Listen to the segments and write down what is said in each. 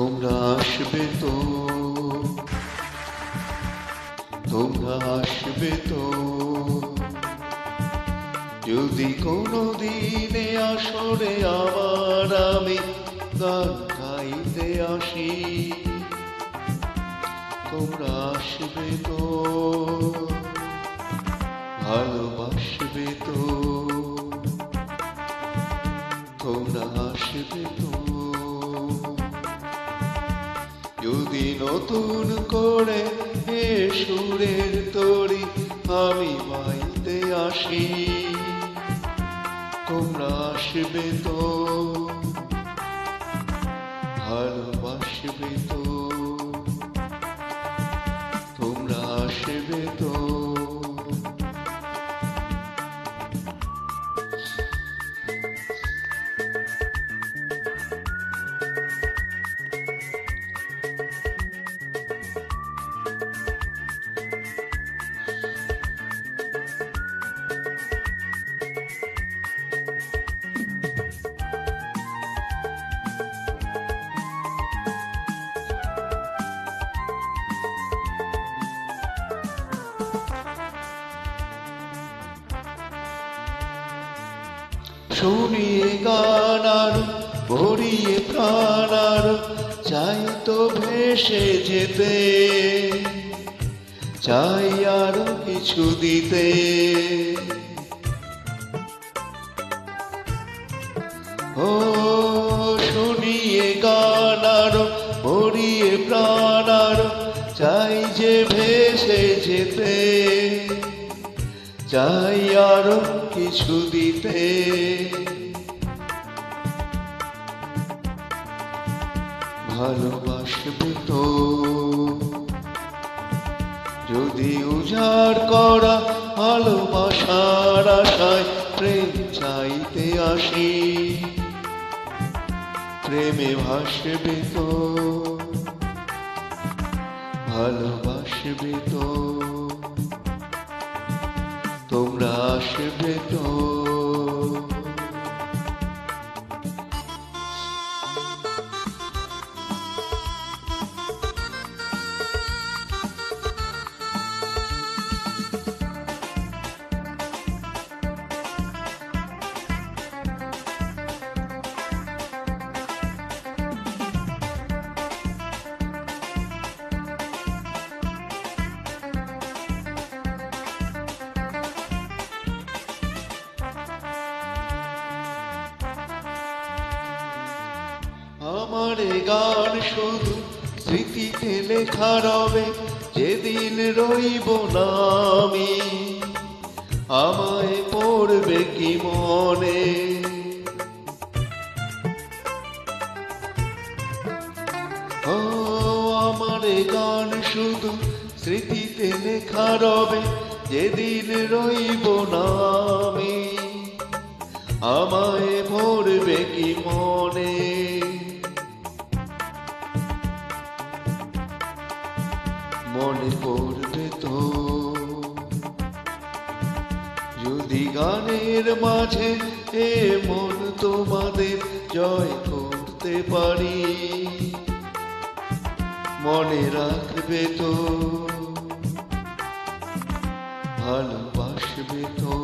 তোমরা আসবে তো, তোমরা আসবে তো, যদি কোনো দিনে আসরে আবার আমি গান গাইতে আসি। তোমরা আসবে তো, ভালোবাসবে তো, তোমরা আসবে তো, যদি নতুন করে এ সুরের তরি আমি বাইতে আসি। তোমরা আসবে তো, ভালোবাসবে তো, তোমরা আসবে তো। শুনিয়ে গান আর ভরিয়ে প্রাণ আর চাই তো ভেসে যেতে, চাই আরো কিছু দিতে। ও শুনিয়ে গান আর ভরিয়ে প্রাণ আর চাই যে ভেসে যেতে, চাই আরো কিছু দিতে। ভালোবাসবে তো, যদি উজাড় করা ভালোবাসার আশায় প্রেম চাইতে আসি। প্রেমে ভাসবে তো, ভালোবাসবে তো, তোমরা আসবে তো। আমার গান শুধু স্মৃতিতে লেখা রবে, যেদিন রইব না আমি আমায় পড়বে কি মনে। ও আমার গান শুধু স্মৃতিতে লেখা রবে, যেদিন রইব না আমি আমায় পড়বে কি মনে। মনে পড়বে তো, যদি গানের মাঝে এ মন তোমাদের জয় করতে পারি। মনে রাখবে তো, ভালোবাসবে তো,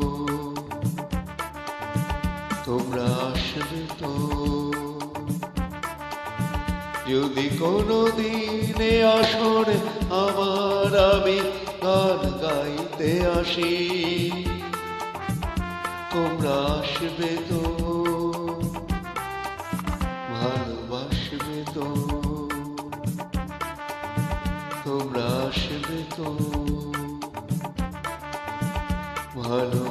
তোমরা আসবে তো, যদি কোনো দিনে আসরে আমার আমি গান গাইতে আসি। তোমরা আসবে তো, ভালোবাসবে তো, তোমরা আসবে তো, ভালো